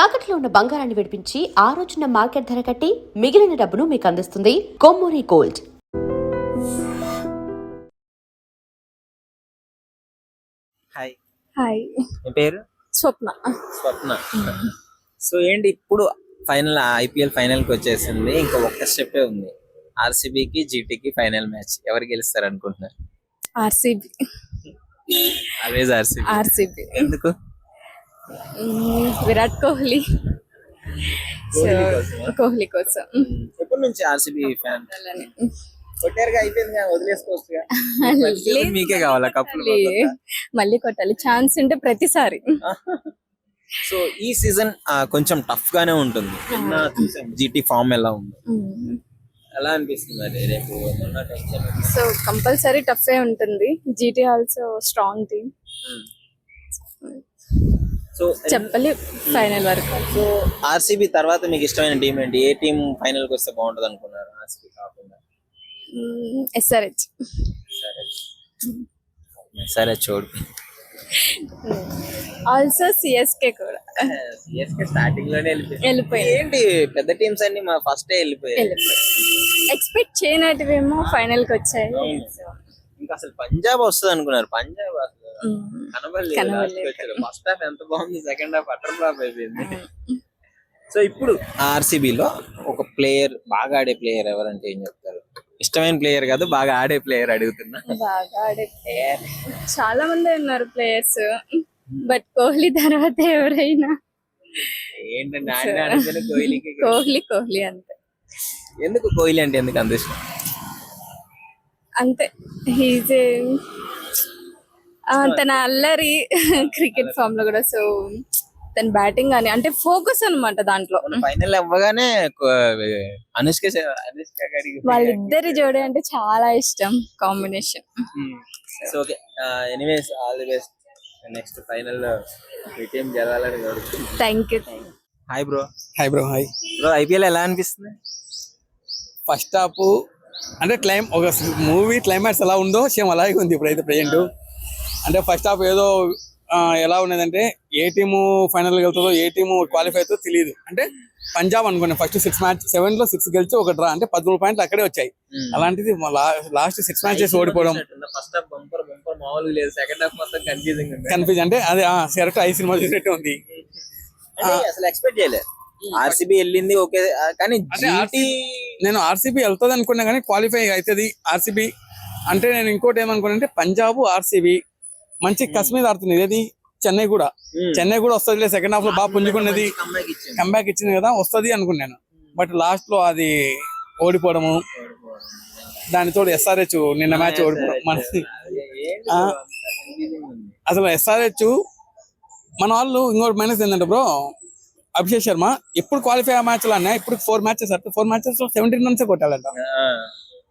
తాకట్లో ఉన్న బంగారాన్ని విడిపించి ఆ రోజున మార్కెట్ ధర కట్టి మిగిలిన డబ్బును మీకు అందిస్తుంది కొమ్మూరి గోల్డ్. హాయ్ హాయ్, మీ పేరు? స్వప్న. స్వప్న. సో ఏంటి ఇప్పుడు ఫైనల్ ఐపీఎల్ ఫైనల్ కి వచ్చేసింది, ఇంకా ఒక్క స్టెప్పే ఉంది. ఆర్సీబీకి జీటీకి ఫైనల్ మ్యాచ్. ఎవరు గెలుస్తారు అనుకుంటున్నారు? ఆర్సీబీ. Always RCB. ఆర్సీబీ ఎందుకు? విరాట్ కోహ్లీ. సో కోహ్లీ కోసం ఎప్పటి నుంచి ఆర్సీబీ ఫ్యాన్? అలానే. కొట్టారుగా, అయిపోయింది, వదిలేసుకోవచ్చుగా. లేదు, మీకే కావాలా కప్పులు? మళ్ళీ కొట్టాలి, ఛాన్స్ ఉంటే ప్రతిసారి. సో ఈ సీజన్ కొంచెం టఫ్ గానే ఉంటుంది. నిన్న చూసాం జీటీ ఫామ్ ఎలా ఉంది, ఎలా అనిపిస్తుంది మరి రేపు? సో కంపల్సరీ టఫ్ ఉంటుంది. GT also strong team. So చెప్పలే ఫైనల్ వరకు. సో ఆర్సీబీ తర్వాత మీకు ఇష్టమైన టీం ఏంటి? ఏ టీం ఫైనల్ కి వస్తే బాగుంటది అనుకున్నారు ఆర్సీబీ కాకుండా? ఎస్ఆర్హెచ్. సరే చూడు. ఆల్సో సిఎస్కే కూడా సిఎస్కే స్టార్టింగ్ లోనే వెళ్ళిపోయింది. ఏంటి పెద్ద టీమ్స్ అన్ని మా ఫస్ట్ వెళ్ళిపోయాయి. ఎక్స్పెక్ట్ చేయనట్టువేమో ఫైనల్ కి వచ్చాయి. ఇంకా అసలు పంజాబ్ వస్తుంది అనుకున్నారు, పంజాబ్ అసలు కనబడలేదు. ఫస్ట్ హాఫ్ ఎంత బాగుంది, సెకండ్ హాఫ్ అటర్ ఫ్లాప్ అయిపోయింది. సో ఇప్పుడు ఆర్సీబీలో ఒక ప్లేయర్, బాగా ఆడే ప్లేయర్ ఎవరంటే ఏం చెప్తారు? ఇష్టమైన ప్లేయర్ కాదు, బాగా ఆడే ప్లేయర్ అడుగుతున్నా. బాగా ఆడే ప్లేయర్ చాలా మంది ఉన్నారు ప్లేయర్స్, బట్ కోహ్లీ తర్వాత ఎవరైనా ఏంటంటే ఆడిన కోహ్లీకి. కోహ్లీ అంతే. ఎందుకు కోహ్లీ అంటే ఎందుకు అంత ఇష్టం? అంతే, హీజ్ తన అల్లరి క్రికెట్ ఫామ్ లో కూడా. సో తన బ్యాటింగ్ అని అంటే ఫోకస్ అన్నమాట దాంట్లో. ఫైనల్ అవ్వగానే అనుష్క వాళ్ళిద్దరి జోడి అంటే చాలా ఇష్టం, combination. So okay, anyways all the best. Next final team గెలవాలని కోరుకుంటున్నాను. Thank you. Hi bro. Hi bro. Hi bro, IPL ఎలా అనిపిస్తుంది? ఫస్ట్ హాఫ్ అంటే ఒక మూవీ క్లైమాక్స్ ఎలా ఉందో సేమ్ అలాగే ఉంది ఇప్పుడైతే ప్రెజెంట్. అంటే ఫస్ట్ హాఫ్ ఏదో ఎలా ఉన్నదంటే ఏ టీము ఫైనల్ వెళ్తుందో, ఏ టీము క్వాలిఫై అవుతుందో తెలియదు. అంటే పంజాబ్ అనుకున్నాను ఫస్ట్ 7 లో 6 గెలిచి ఒక డ్రా, అంటే 13 పాయింట్లు అక్కడే వచ్చాయి. అలాంటిది లాస్ట్ 6 మ్యాచెస్ ఓడిపోవడం. ఫస్ట్ హాఫ్ బంపర్ మామూలుగా లేదు, సెకండ్ హాఫ్ మొత్తం కన్ఫ్యూజన్. అంటే అదే సెరక్ట్ 5 సినిమా చూసినట్టే ఉంది. అసలు ఎక్స్పెక్ట్ చేయలేదు ఆర్సీబీ వెళ్ళింది ఓకే, కానీ నేను ఆర్సీబీ వెళ్తుంది అనుకున్నా కానీ క్వాలిఫై అవుతుంది ఆర్సీబీ అంటే. నేను ఇంకోటి ఏమనుకున్నా అంటే పంజాబ్ ఆర్సీబీ మంచి కస్ మీద ఆడుతుంది. ఏది చెన్నై కూడా వస్తుంది సెకండ్ హాఫ్ లో బాగా పుంజుకున్నది, కంబ్యాక్ ఇచ్చింది కదా, వస్తుంది అనుకున్నాను. బట్ లాస్ట్ లో అది ఓడిపోవడము, దానితో ఎస్ఆర్హెచ్ నిన్న మ్యాచ్ ఓడిపోవడం. అసలు ఎస్ఆర్హెచ్ మన వాళ్ళు ఇంకోటి మైనస్ ఏంటంటే బ్రో, అభిషేక్ శర్మ ఎప్పుడు క్వాలిఫై ఆ మ్యాచ్ లో అన్నా ఇప్పుడు 4 మ్యాచెస్ 17 రన్స్ కొట్టాలంట.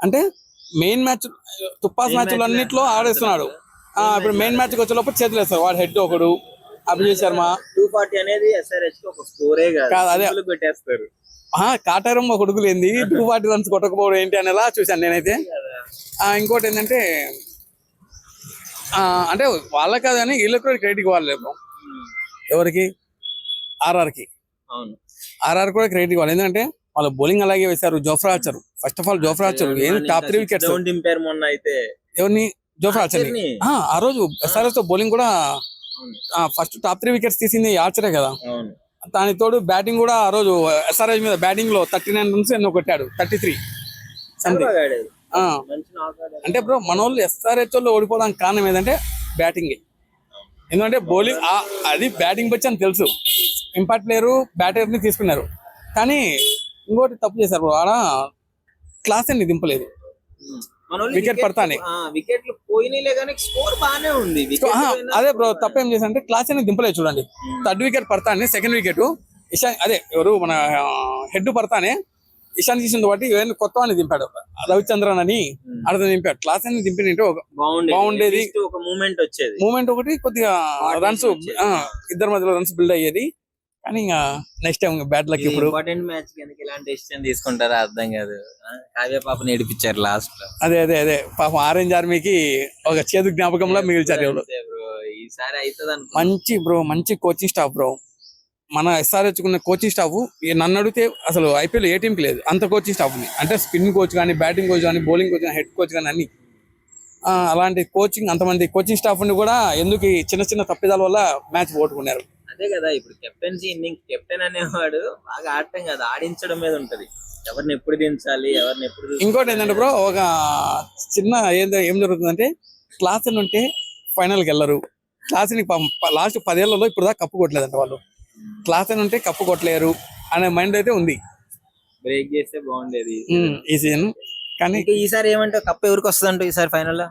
అంటే మెయిన్ మ్యాచ్ తుప్పాస్ మ్యాచ్లు అన్నిట్లో ఆడేస్తున్నాడు. ఇప్పుడు మెయిన్ మ్యాచ్ వచ్చే లోపల చేతులు వేస్తారు. వాడు హెడ్ ఒకడు, అభిషేక్ శర్మ 240 అనేది SRH కి ఒక స్కోరే కాదు, అదే పెట్టేస్తారు. కాటారం ఒక కొడుకులు ఏంది 240 రన్స్ కొట్టకపోవడం ఏంటి అనేలా చూశాను నేనైతే. ఇంకోటి ఏంటంటే అంటే వాళ్ళకి కాదని వీళ్ళకి కూడా క్రెడిట్ ఇవ్వాలి లేదు. ఎవరికి? ఆర్ఆర్కి. ఆర్ఆర్ కూడా క్రెడిట్ ఇవ్వాలి. ఎందుకంటే వాళ్ళ బౌలింగ్ అలాగే వేశారు. Jofra Archer, first of all Jofra Archer top 3 wickets. ఎవరిని? Jofra Archer. ఆ రోజు ఎస్ఆర్ఎస్ తో బౌలింగ్ కూడా ఫస్ట్ టాప్ 3 వికెట్స్ తీసింది ఆర్చరే కదా. దానికి తోడు బ్యాటింగ్ కూడా ఆ రోజు ఎస్ఆర్ఎస్ మీద బ్యాటింగ్ లో 39 రన్స్ ఎన్నో కొట్టాడు, 33 సంథింగ్. అంటే బ్రో మన వాళ్ళు ఎస్ఆర్హెచ్ లో ఓడిపోవడానికి కారణం ఏంటంటే బ్యాటింగ్. ఎందుకంటే బౌలింగ్ అది బ్యాటింగ్ వచ్చి అని తెలుసు, ఇంపాక్ట్ ప్లేయర్ బ్యాటర్ ని తీసుకున్నారు. కానీ ఇంకోటి తప్పు చేశారు బ్రో, ఆడ క్లాస్ అని దింపలేదు. వికెట్ పడతానే వికెట్లు పోయినాయిలే కానీ స్కోర్ బాగానే ఉంది. అదే బ్రో తప్పు ఏం చేశారంటే క్లాస్ అని దింపలేదు. చూడండి, 3rd wicket పడతానే, 2nd wicket Ishan, అదే ఎవరు మన హెడ్ పడతానే ఇషాన్ కిషన్ బట్టి కొత్త అని దింపాడు, రవిచంద్రన్ అని అర్థం దింపాడు. క్లాస్ అని దింపినంటే బాగుండేది, ఒక మూమెంట్ వచ్చేది. మూమెంట్ ఒకటి కొద్దిగా రన్స్ ఇద్దరి మధ్యలో రన్స్ బిల్డ్ అయ్యేది. కానీ ఇంకా నెక్స్ట్ టైం బ్యాడ్ లక్. ఇప్పుడు ఇంపార్టెంట్ మ్యాచ్ కి ఇలాంటి డిసిషన్ తీసుకుంటారా అర్థం కాదు. కావ్య పాపని ఏడిపించారు లాస్ట్ లో. అదే పాపం ఆరెంజ్ ఆర్మీకి ఒక చేదు జ్ఞాపకంలో మిగిల్చారు. ఈసారి అవుతుంది. మంచి కోచింగ్ స్టాఫ్ బ్రో. మన ఎస్ఆర్హెచ్ ఉన్న కోచింగ్ స్టాఫ్ నన్ను అడిగితే అసలు ఐపీఎల్ ఏ టీంకి లేదు అంత కోచింగ్ స్టాఫ్ ఉంది. అంటే స్పిన్ కోచ్ కానీ, బ్యాటింగ్ కోచ్ కానీ, బౌలింగ్ కోచ్ కానీ, హెడ్ కోచ్ కానీ అన్ని అలాంటి కోచింగ్ అంతమంది కోచింగ్ స్టాఫ్ ని కూడా ఎందుకు ఈ చిన్న చిన్న తప్పిదాల వల్ల మ్యాచ్ ఓటుకున్నారు. అదే కదా, ఇప్పుడు కెప్టెన్సీ ఇన్నింగ్ కెప్టెన్ అనేవాడు బాగా ఆడటం కదా, ఆడించడం మీద ఉంటది. ఎవరిని ఎప్పుడు దించాలి, ఎవరిని ఎప్పుడు. ఇంకోటి ఏంటంటే బ్రో, ఒక చిన్న ఏం జరుగుతుందంటే క్లాస్ ఉంటే ఫైనల్కి వెళ్ళరు. క్లాస్ లాస్ట్ 10 ఏళ్లలో ఇప్పుడు దాకా కప్పు కొట్టలేదంట వాళ్ళు. క్లాస్ ఉంటే కప్పు కొట్టలేరు అనే మైండ్ అయితే ఉంది. బ్రేక్ చేస్తే బాగుండేది ఈ సీజన్. కానీ ఈసారి ఏమంటే కప్పు ఎవరికి వస్తుందంట ఈసారి ఫైనల్ లో?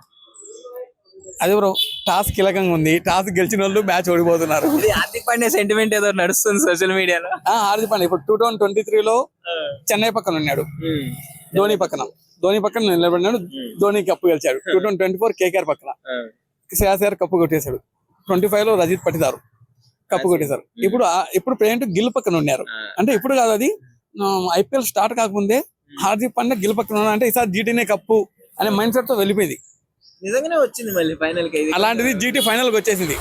అదే బ్రో, టాస్ కీలకంగా ఉంది. టాస్ గెలిచిన వాళ్ళు మ్యాచ్ ఓడిపోతున్నారు. హార్దిక్ పాండ్యా సెంటిమెంట్ ఏదో నడుస్తుంది సోషల్ మీడియాలో. హార్దిక్ పాండ్యా ఇప్పుడు 2023లో చెన్నై పక్కన ఉన్నాడు, ధోని పక్కన నిలబడినాడు. ధోని కప్పు గెలిచాడు. 2024 కేకేఆర్ పక్కన శ్రేయస్ కప్పు కొట్టేశాడు. 25లో రజిత్ పటిదారు కప్పు కొట్టేశారు. ఇప్పుడు ప్రెజెంట్ గిల్ పక్కన ఉన్నారు. అంటే ఇప్పుడు కాదు, అది ఐపీఎల్ స్టార్ట్ కాకముందే హార్దిక్ పాండ్యా గిల్ పక్కన ఉన్నా అంటే ఈసారి జీటీనే కప్పు అనే మైండ్ సెట్ తో వెళ్ళిపోయింది. నిజంగానే వచ్చింది మళ్ళీ ఫైనల్ కి. అలాంటిది జీటీ ఫైనల్ కి వచ్చేసింది.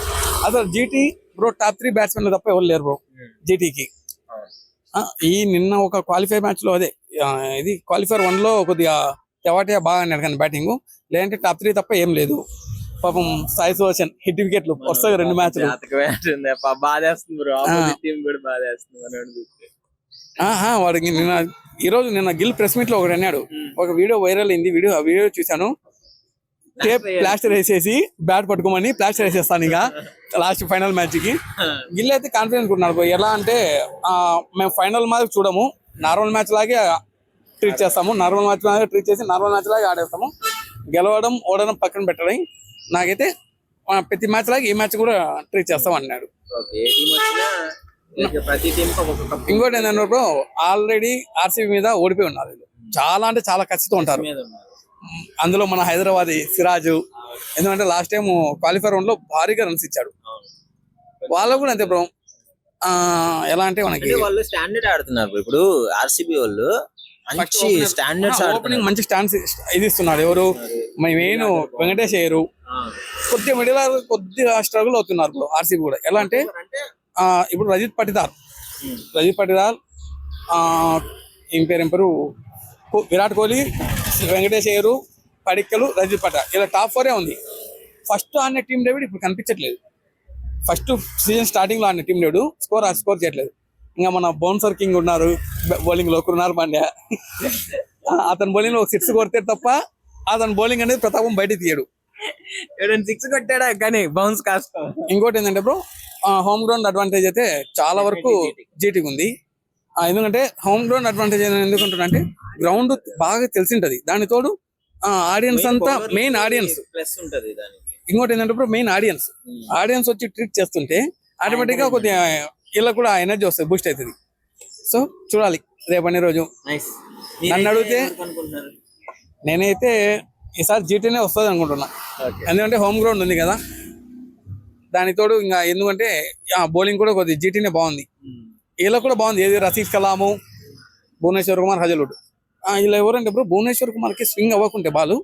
అసలు జీటీ బ్రో టాప్ 3 బ్యాట్స్మెన్ తప్ప ఎవరు లేరు బ్రో జీటీకి. ఈ నిన్న ఒక క్వాలిఫై మ్యాచ్ లో అదే ఇది క్వాలిఫైర్ 1 లో కొద్దిగా తెవాటియా బాగా ఆడినాడు కానీ బ్యాటింగ్, లేదంటే టాప్ 3 తప్ప ఏం లేదు. పాపం సాయి సుదర్శన్ హిట్ వికెట్లు వస్తాయి 2 మ్యాచ్లు. వాడికి నిన్న గిల్ ప్రెస్ మీట్ లో ఒకటి అన్నాడు. ఒక వీడియో వైరల్ అయింది. ఆ వీడియో చూశాను. టేప్ ప్లాస్టర్ వేసేసి బ్యాట్ పట్టుకోమని ప్లాస్టర్ వేసేస్తాను ఇక లాస్ట్ ఫైనల్ మ్యాచ్ కి. గిల్ అయితే కాన్ఫిడెన్స్ ఉన్నాడు. ఎలా అంటే మేము ఫైనల్ మ్యాచ్ చూడము, నార్మల్ మ్యాచ్ లాగే ట్రీట్ చేస్తాము. నార్మల్ మ్యాచ్ లాగే ట్రీట్ చేసి నార్మల్ మ్యాచ్ లాగే ఆడేస్తాము. గెలవడం ఓడడం పక్కన పెట్టడం, నాకైతే ప్రతి మ్యాచ్ లాగా ఈ మ్యాచ్ కూడా ట్రీట్ చేస్తాం అన్నాడు. ఇంకోటి ఏంటంటే బ్రో, ఆల్రెడీ ఆర్సీబీ మీద ఓడిపోయి ఉన్నారు. చాలా అంటే చాలా కసితో ఉంటారు. అందులో మన హైదరాబాద్ సిరాజు, ఎందుకంటే లాస్ట్ టైం క్వాలిఫైర్ 1 లో భారీగా రన్స్ ఇచ్చాడు. వాళ్ళు కూడా అంతే బ్రో. ఎలా అంటే మనకి వాళ్ళు స్టాండర్డ్ ఆడుతున్నారు. ఇప్పుడు ఆర్సీబీ వాళ్ళు మంచి స్టాండర్డ్స్ ఓపెనింగ్ మంచి స్టాండ్స్ ఇది ఇస్తున్నారు. ఎవరు మెయిన్ వెంకటేష్ అయ్యారు. కొద్దిగా మిడిల్ కొద్దిగా స్ట్రగుల్ అవుతున్నారు బ్రో ఆర్సీబీ కూడా. ఎలా అంటే ఇప్పుడు రజిత్ పటిదార్ ఏం పేరు విరాట్ కోహ్లీ, వెంకటేష్ అయ్యరు, పడిక్కలు, రజిత్ పటిదార్ ఇలా టాప్ 4 ఉంది. ఫస్ట్ ఆడిన టీం డేవిడ్ ఇప్పుడు కనిపించట్లేదు. ఫస్ట్ సీజన్ స్టార్టింగ్ లో ఆడిన టీం డేవిడ్ స్కోర్ చేయట్లేదు. ఇంకా మన బౌన్సర్ కింగ్ ఉన్నారు బౌలింగ్ లో, కృణాల్ పాండ్యా. అతను బౌలింగ్ లో 6 కొడితే తప్ప అతను బౌలింగ్ అనేది ప్రతాపం బయట తీయడు. 6 కొట్టాడా కానీ బౌన్స్ కాస్త. ఇంకోటి ఏంటంటే బ్రో, హోమ్ గ్రౌండ్ అడ్వాంటేజ్ అయితే చాలా వరకు జీటీకి ఉంది. ఎందుకంటే హోమ్ గ్రౌండ్ అడ్వాంటేజ్ ఎందుకుంటున్నా అంటే గ్రౌండ్ బాగా తెలిసింటది. దాని తోడు ఆడియన్స్ అంతా మెయిన్ ఆడియన్స్. ఇంకోటి ఏంటంటే బ్రో, మెయిన్ ఆడియన్స్ వచ్చి ట్రీట్ చేస్తుంటే ఆటోమేటిక్ గా కొద్దిగా ఇలా కూడా ఎనర్జీ వస్తుంది, బూస్ట్ అవుతుంది. సో చూడాలి రేపటి రోజు. నన్ను అడిగితే నేనైతే ఈసారి జీటీనే వస్తుంది అనుకుంటున్నా. ఎందుకంటే హోమ్ గ్రౌండ్ ఉంది కదా, దాని తోడు ఇంకా ఎందుకంటే బౌలింగ్ కూడా కొద్దిగా జీటీనే బాగుంది. ఇలా కూడా బాగుంది. ఏది రషీద్ కలాము, భువనేశ్వర్ కుమార్, హజల్వుడ్ ఇలా ఎవరంటే బ్రో, భువనేశ్వర్ కుమార్కి స్వింగ్ అవ్వకుంటే బాలు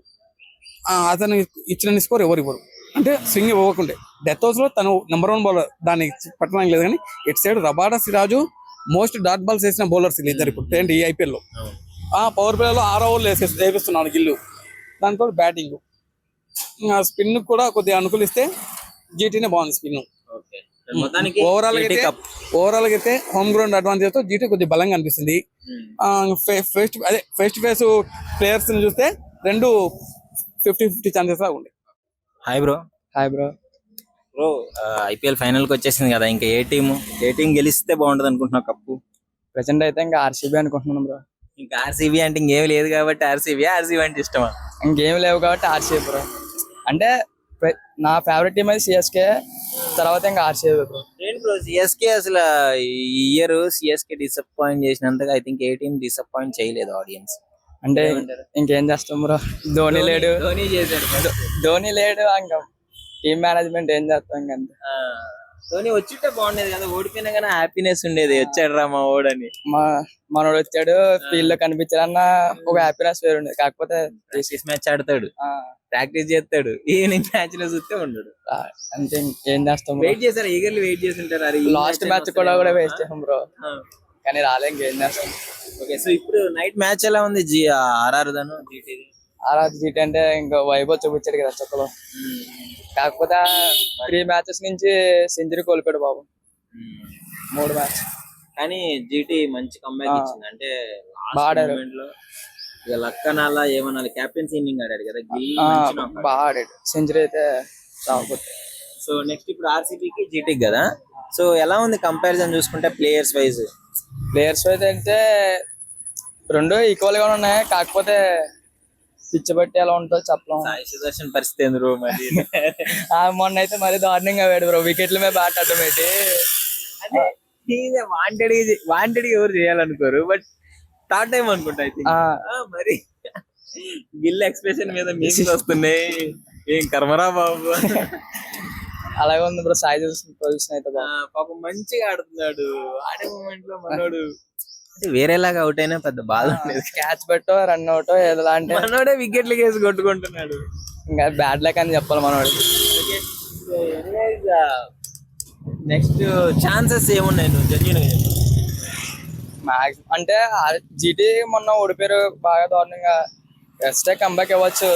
అతను ఇచ్చిన స్కోర్ ఎవరు ఇవ్వరు. అంటే స్వింగ్ ఇవ్వకుంటే డెత్ హౌస్ లో తను నెంబర్ 1 బౌలర్, దాన్ని పట్టడానికి లేదు. కానీ ఇటు side Rabada, Siraj most dot balls వేసిన బౌలర్స్ ఇద్దరు ఇప్పుడు ఈ ఐపీఎల్ లో. పవర్ ప్లే లో 6 ఓవర్లు వేపిస్తున్నాడు గిల్లు. దాంతో బ్యాటింగ్ స్పిన్ కూడా కొద్దిగా అనుకూలిస్తే జీటీనే బాగుంది స్పిన్. ఓవరాల్ అయితే హోమ్ గ్రౌండ్ అడ్వాంటేజ్ తో జీటీ కొద్దిగా బలంగా అనిపిస్తుంది. ఫేస్ టు ఫేస్ ప్లేయర్స్ ని చూస్తే 2 50-50 ఛాన్సెస్ లాగా ఉంది. Hi bro. ఐపీఎల్ ఫైనల్ కి వచ్చేసింది కదా, ఇంకా ఏ టీం గెలిస్తే బాగుంటది అనుకుంటున్నావు కప్పు? ప్రెసెంట్ అయితే ఇంకా ఆర్సీబీ అనుకుంటున్నాను బ్రో. ఇంకా ఆర్సీబీ అంటే ఇంకేం లేదు కాబట్టి ఆర్సీబీ అంటే ఇష్టమా? ఇంకేం లేవు కాబట్టి ఆర్సీబీ బ్రో. అంటే నా ఫేవరెట్ టీం అయితే సిఎస్కే, తర్వాత ఇంకా ఆర్సీబీ బ్రో. ఏంటి బ్రో సిఎస్కే అసలు ఈ ఇయర్ సిఎస్కే డిసప్పాయింట్ చేసినంతగా ఐ థింక్ ఏ టీం డిసప్పాయింట్ చేయలేదు ఆడియన్స్. అంటే ఇంకేం చేస్తాం బ్రో, ధోని లేడు ఇంకా టీం మేనేజ్మెంట్ ఏం చేస్తాం ఇంకా అంతే. ధోని వచ్చింటే బాగుండేది కదా, ఓడిపోయినా కానీ హ్యాపీనెస్ ఉండేది. వచ్చాడు రా మా ఓడని, మనోడు వచ్చాడు ఫీల్డ్ లో కనిపించాలన్న ఒక హ్యాపీనెస్ వేరు ఉండేది. కాకపోతే మ్యాచ్ ఆడతాడు ప్రాక్టీస్ చేస్తాడు, ఈవినింగ్ మ్యాచ్ లో చూస్తే ఉండడు. అంతే ఏం చేస్తాం వెయిట్ చేశారు, ఈగర్లీ వెయిట్ చేసి ఉంటారు. అరే లాస్ట్ మ్యాచ్ కూడా వేస్ట్ చేసాం బ్రో, కానీ రాలే, ఇంకేం చేస్తాం. ఓకే, సో ఇప్పుడు నైట్ మ్యాచ్ ఎలా ఉంది ఆర్ఆర్ దను జీటీ? ఆర్ఆర్ జీటీ అంటే ఇంకా వైభవ్ చూపించాడు కదా చుక్కలో. కాకపోతే 3 మ్యాచెస్ నుంచి సెంచరీ కోల్పోయాడు బాబు, 3 మ్యాచ్. కానీ జీటీ మంచి కంబ్యాక్ ఇచ్చింది. అంటే బాగా ఆడారు. లో ఇక లక్కనాలా ఏమన్నా క్యాప్టెన్సీ ఇన్నింగ్ ఆడాడు కదా, బాగా ఆడాడు, సెంచరీ అయితే రాకపోతే. సో నెక్స్ట్ ఇప్పుడు ఆర్సీబీకి జీటీకి కదా, సో ఎలా ఉంది కంపారిజన్ చూసుకుంటే ప్లేయర్స్ వైజ్? ప్లేయర్స్ అయితే అంటే రెండు ఈక్వల్ గా ఉన్నాయి, కాకపోతే పిచ్చి బట్టి ఎలా ఉంటుందో చెప్పలేం. సాయి సుదర్శన్ పరిస్థితి ఎందుకు మరి? మొన్న అయితే మరి దారుణంగా వేడు బ్రో, వికెట్ల మీద బ్యాట్ అడ్డం పెట్టి. అంటే వాంటెడ్ ఎవరు చేయాలనుకోరు, బట్ థర్డ్ టైం అనుకుంటా ఐ థింక్. మరి గిల్ ఎక్స్ప్రెషన్ మీద మీమ్స్ వస్తున్నాయి, ఏం కర్మరా బాబు. అలాగే ఉంది బ్రో సాయి పొజిషన్ అయితే. పాపం మంచిగా ఆడుతున్నాడు, ఆడే మూమెంట్ లో మనోడు వేరేలాగా అవుట్ అయినా పెద్ద బాధ ఉండేది. క్యాచ్ పెట్టో రన్ అవుటో ఏదోలా అంటే మనోడే వికెట్లు వేసి కొట్టుకుంటున్నాడు. ఇంకా బ్యాడ్ లక్ అని చెప్పాలి మనోడు. నెక్స్ట్ ఛాన్సెస్ ఏమున్నాయి నువ్వు జెన్యూన్ గా? మాక్సిమం అంటే జీటీ మొన్న ఓడిపోయారు బాగా దారుణంగా, ఎస్టే కంబ్యాక్ ఇవ్వచ్చు,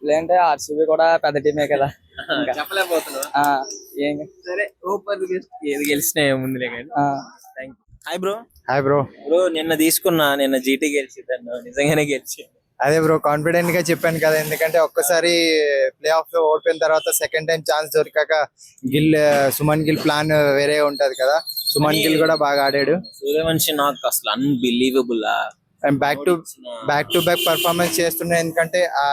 లేదంటే ఆర్సీబీ కూడా పెద్ద టీమే కదా, చెప్పలేకపోతున్నావు. ఏం సరే, ఓపెన్ ఏది గెలిచినా ఏముందిలే కానీ. Thank you. Hi bro. Hi bro. నిన్న జీటీ గెలిచిందన్న, నిజంగానే గెలిచి? అదే బ్రో, కాన్ఫిడెంట్ గా చెప్పాను కదా, ఎందుకంటే ఒక్కసారి ప్లే ఆఫ్ లో ఓడిపోయిన తర్వాత సెకండ్ టైం ఛాన్స్ దొరికాక సుమన్ గిల్ ప్లాన్ వేరే ఉంటది కదా, సుమన్ గిల్ కూడా బాగా ఆడాడు. సూర్యవంశీ నాకు అసలు unbelievable, back to back performance చేస్తున్నాయి. ఎందుకంటే ఆ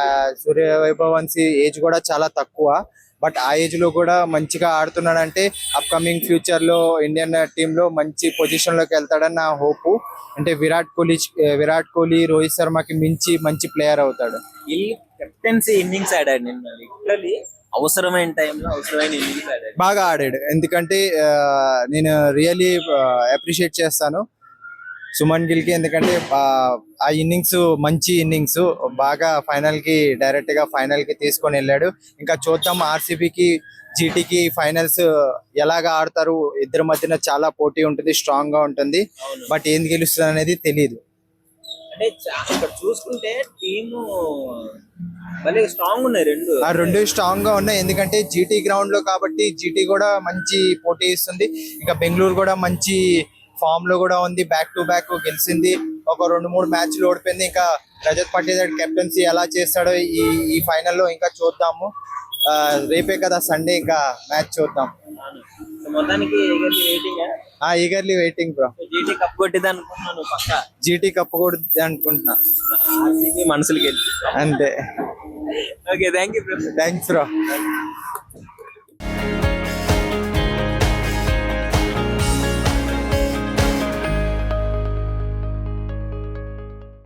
సూర్యవైభవ్ వంశీ ఏజ్ కూడా చాలా తక్కువ, బట్ ఆ ఏజ్ లో కూడా మంచిగా ఆడుతున్నాడు. అంటే అప్కమింగ్ ఫ్యూచర్ లో ఇండియన్ టీమ్ లో మంచి పొజిషన్ లోకి వెళ్తాడని నా హోప్. అంటే విరాట్ కోహ్లీ, రోహిత్ శర్మకి మించి మంచి ప్లేయర్ అవుతాడు. కెప్టెన్సీ ఇన్నింగ్స్ ఆడాడు నిన్న, లిటరల్లీ అవసరమైన టైంలో అవసరమైన ఇన్నింగ్స్ ఆడాడు, బాగా ఆడాడు. ఎందుకంటే నేను రియల్లీ అప్రిషియేట్ చేస్తాను సుమన్ గిల్ కి, ఎందుకంటే ఆ ఇన్నింగ్స్ మంచి ఇన్నింగ్స్, బాగా డైరెక్ట్ గా ఫైనల్ కి తీసుకొని వెళ్ళాడు. ఇంకా చూద్దాం ఆర్సీబీకి జీటీకి ఫైనల్స్ ఎలాగా ఆడతారు, ఇద్దరి మధ్యన చాలా పోటీ ఉంటుంది, స్ట్రాంగ్ గా ఉంటుంది, బట్ ఏం గెలుస్తుంది అనేది తెలియదు. అంటే ఇక్కడ చూసుకుంటే టీము స్ట్రాంగ్ ఉన్నాయి, రెండు స్ట్రాంగ్ గా ఉన్నాయి. ఎందుకంటే జీటీ గ్రౌండ్ లో కాబట్టి జీటీ కూడా మంచి పోటీ ఇస్తుంది. ఇంకా బెంగళూరు కూడా మంచి ఫామ్ లో కూడా ఉంది, బ్యాక్ టు బ్యాక్ గెలిచింది, ఒక 2-3 మ్యాచ్లు ఓడిపోయింది. ఇంకా రజత్ పటిదార్ కెప్టెన్సీ ఎలా చేస్తాడో ఈ ఫైనల్లో ఇంకా చూద్దాము. రేపే కదా సండే, ఇంకా మ్యాచ్ చూద్దాం. మొత్తానికి eagerly waiting bro. GT cup కొట్టింది అనుకున్నాను, పక్కా జీటీ కప్ కొడుతుంది అనుకుంటున్నా, మనసులు గెలిచి అంతే. Okay, thank you. Thanks bro.